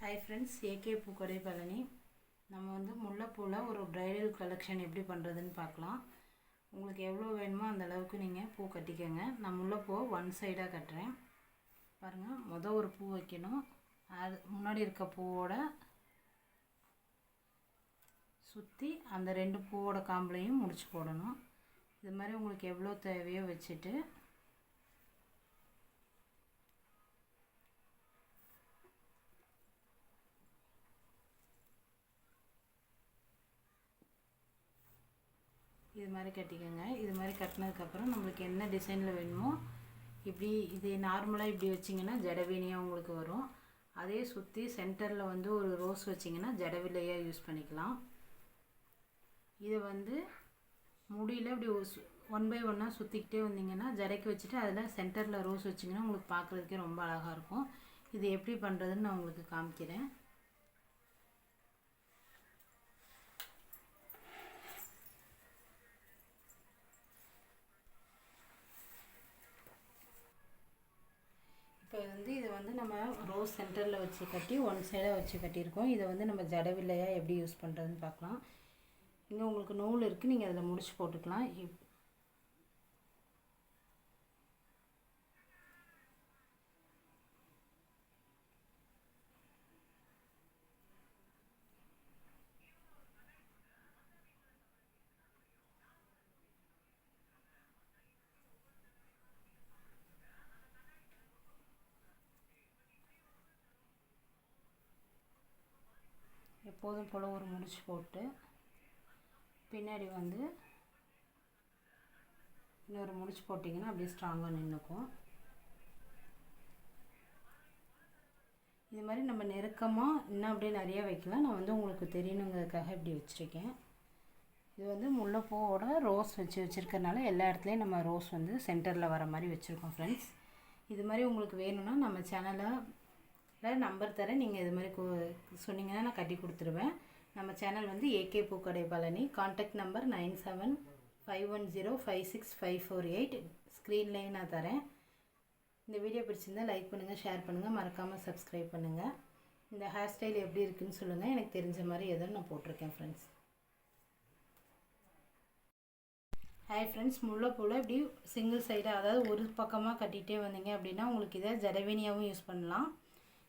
Hi friends, AK பூக்கடை பழனி. நம்ம வந்து முல்லைப்பூவில் ஒரு ப்ரைடல் கலெக்ஷன் எப்படி பண்ணுறதுன்னு பார்க்கலாம். உங்களுக்கு எவ்வளோ வேணுமோ அந்த அளவுக்கு நீங்கள் பூ கட்டிக்கோங்க. நான் முல்லைப்பூவை ஒன் சைடாக கட்டுறேன். பாருங்கள், ஒரு பூ வைக்கணும். அது முன்னாடி இருக்க பூவோட சுற்றி அந்த 2 பூவோட காம்புலையும் முடிச்சு போடணும். இது மாதிரி உங்களுக்கு எவ்வளோ தேவையோ வச்சுட்டு இது மாதிரி கட்டிக்கோங்க. இது மாதிரி கட்டினதுக்கப்புறம் நம்மளுக்கு என்ன டிசைனில் வேணுமோ இப்படி இது நார்மலாக இப்படி வச்சிங்கன்னா ஜடவேணியாக உங்களுக்கு வரும். அதே சுற்றி சென்டரில் வந்து ஒரு ரோஸ் வச்சிங்கன்னா ஜடவிலையாக யூஸ் பண்ணிக்கலாம். இதை வந்து முடியில் இப்படி ஒன் பை ஒன்னாக சுற்றிக்கிட்டே வந்தீங்கன்னா ஜடைக்கு வச்சுட்டு அதில் சென்டரில் ரோஸ் வச்சிங்கன்னா உங்களுக்கு பார்க்குறதுக்கே ரொம்ப அழகாக இருக்கும். இது எப்படி பண்ணுறதுன்னு நான் உங்களுக்கு காமிக்கிறேன். இப்போ வந்து இதை வந்து நம்ம ரோஸ் சென்டரில் வச்சு கட்டி ஒன் சைடாக வச்சு கட்டியிருக்கோம். இதை வந்து நம்ம ஜடவில்லையாக எப்படி யூஸ் பண்ணுறதுன்னு பார்க்கலாம். இங்கே உங்களுக்கு நூல் இருக்குது, நீங்கள் அதில் முடிச்சு போட்டுக்கலாம். எப்போதும் போல் ஒரு முடிச்சு போட்டு பின்னாடி வந்து இன்னொரு முடிச்சு போட்டிங்கன்னா அப்படியே ஸ்ட்ராங்காக நின்றுக்கும். இது மாதிரி நம்ம நெருக்கமாக இன்னும் அப்படியே நிறைய வைக்கலாம். நான் வந்து உங்களுக்கு தெரியணுங்கிறதுக்காக இப்படி வச்சுருக்கேன். இது வந்து முல்லைப்பூவோட ரோஸ் வச்சுருக்கறனால எல்லா இடத்துலையும் நம்ம ரோஸ் வந்து சென்டரில் வர மாதிரி வச்சுருக்கோம் ஃப்ரெண்ட்ஸ். இது மாதிரி உங்களுக்கு வேணும்னா நம்ம சேனலில் நம்பர் தரேன். நீங்கள் இது மாதிரி சொன்னீங்கன்னா நான் கட்டி கொடுத்துருவேன். நம்ம சேனல் வந்து ஏகே பூக்கடை பழனி. Contact number 9751056548. ஸ்க்ரீன்லேயும் நான் தரேன். இந்த வீடியோ பிடிச்சிருந்தால் லைக் பண்ணுங்கள், ஷேர் பண்ணுங்கள், மறக்காமல் சப்ஸ்கிரைப் பண்ணுங்கள். இந்த ஹேர் ஸ்டைல் எப்படி இருக்குதுன்னு சொல்லுங்கள். எனக்கு தெரிஞ்ச மாதிரி ஏதோ நான் போட்டிருக்கேன் ஃப்ரெண்ட்ஸ். ஹாய் ஃப்ரெண்ட்ஸ், முல்லைப்பூவில் இப்படி சிங்கிள் சைடாக, அதாவது ஒரு பக்கமாக கட்டிகிட்டே வந்தீங்க அப்படின்னா உங்களுக்கு இதை ஜடவேணியாகவும் யூஸ் பண்ணலாம்.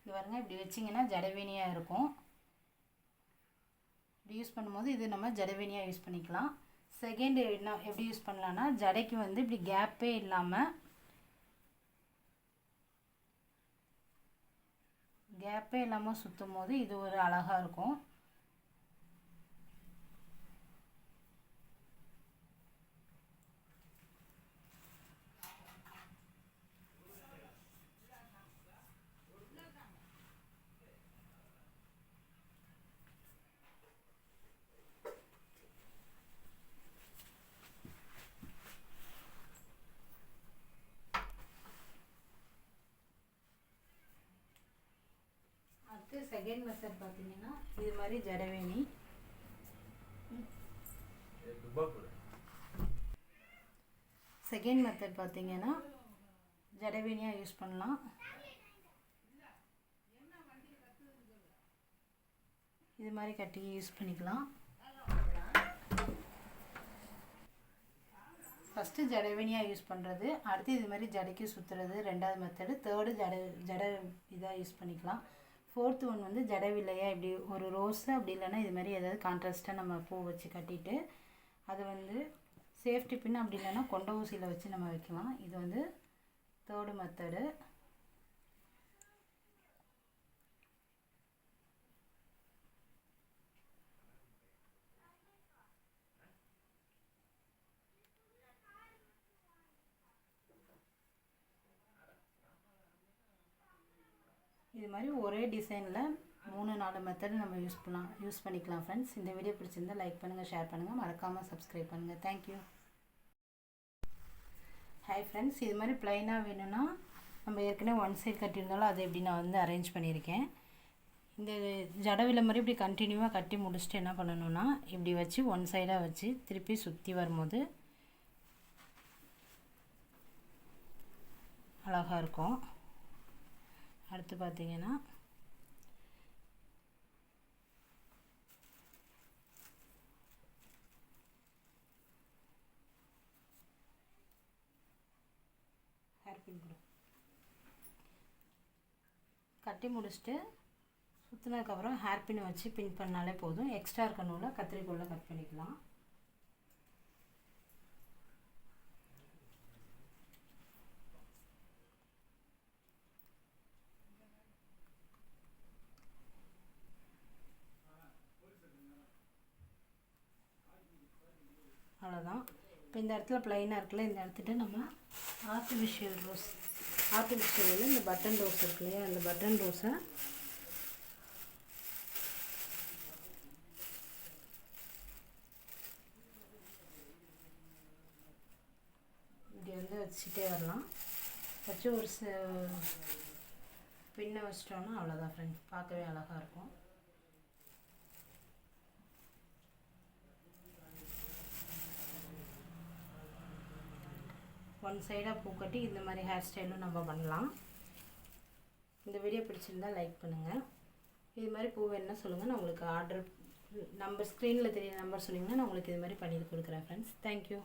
இது பாருங்க, இப்படி வச்சிங்கன்னா ஜடவேணியாக இருக்கும். இப்படி யூஸ் பண்ணும்போது இது நம்ம ஜடவேணியாக யூஸ் பண்ணிக்கலாம். செகண்ட் என்ன எப்படி யூஸ் பண்ணலான்னா, ஜடைக்கு வந்து இப்படி கேப்பே இல்லாமல் சுற்றும் போது இது ஒரு அழகாக இருக்கும். செகண்ட் மெத்தட் பார்த்தீங்கன்னா இது மாதிரி ஜடவேணி. செகண்ட் மெத்தட் பார்த்தீங்கன்னா ஜடவேணியாக யூஸ் பண்ணலாம். இது மாதிரி கட்டி யூஸ் பண்ணிக்கலாம். ஃபஸ்ட்டு ஜடவேணியாக யூஸ் பண்ணுறது, அடுத்து இது மாதிரி ஜடைக்கு சுற்றுறது ரெண்டாவது மெத்தடு. தேர்டு ஜடை இதாக யூஸ் பண்ணிக்கலாம். ஃபோர்த்து ஒன் வந்து ஜடவில்லையாக இப்படி ஒரு ரோஸு அப்படி இல்லைன்னா இது மாதிரி ஏதாவது கான்ட்ராஸ்ட்டாக நம்ம பூ வச்சு கட்டிட்டு அது வந்து சேஃப்டி பின் அப்படி இல்லைன்னா கொண்ட ஊசியில் வச்சு நம்ம வைக்கலாம். இது வந்து தேர்டு மெத்தடு. இது மாதிரி ஒரே டிசைனில் 3-4 மெத்தடு நம்ம யூஸ் பண்ணிக்கலாம் ஃப்ரெண்ட்ஸ். இந்த வீடியோ பிடிச்சிருந்தால் லைக் பண்ணுங்கள், ஷேர் பண்ணுங்கள், மறக்காமல் சப்ஸ்கிரைப் பண்ணுங்கள். தேங்க்யூ. ஹாய் ஃப்ரெண்ட்ஸ், இது மாதிரி ப்ளைனாக வேணும்னா நம்ம ஏற்கனவே ஒன் சைட் கட்டியிருந்தாலும் அதை எப்படி நான் வந்து அரேஞ்ச் பண்ணியிருக்கேன். இந்த ஜடவில மாதிரி இப்படி கண்டினியூவாக கட்டி முடிச்சுட்டு என்ன பண்ணணும்னா இப்படி வச்சு ஒன் சைடாக வச்சு திருப்பி சுற்றி வரும்போது அழகாக இருக்கும். அடுத்து பார்த்தீங்கன்னா ஹேர் பின் கூட கட்டி முடிச்சுட்டு சுற்றினதுக்கப்புறம் ஹேர் பின் வச்சு பின் பண்ணாலே போதும். எக்ஸ்ட்ரா இருக்க நூலை கத்திரிக்கோல்ல கட் பண்ணிக்கலாம். அவ்வளோதான். இப்போ இந்த இடத்துல ப்ளைனாக இருக்குல்ல, இந்த இடத்துட்டு நம்ம ஆர்டிஃபிஷியல் இந்த பட்டன் ரோஸ் இருக்கு இல்லையா, அந்த பட்டன் ரோஸை இப்படி வந்து வச்சுட்டே வரலாம். வச்சு ஒரு பின்னை வச்சிட்டோன்னா அவ்வளோதான் ஃப்ரெண்ட்ஸ், பார்க்கவே அழகாக இருக்கும். ஒன் சைடாக பூ கட்டி இந்த மாதிரி ஹேர் ஸ்டைலும் நம்ம பண்ணலாம். இந்த வீடியோ பிடிச்சிருந்தால் லைக் பண்ணுங்கள். இது மாதிரி பூ வேணுன்னா சொல்லுங்கள், நான் உங்களுக்கு ஆர்டர் நம்பர் ஸ்க்ரீனில் தெரிய நம்பர் சொன்னீங்கன்னா நான் உங்களுக்கு இது மாதிரி பண்ணி கொடுக்குறேன் ஃப்ரெண்ட்ஸ். தேங்க்யூ.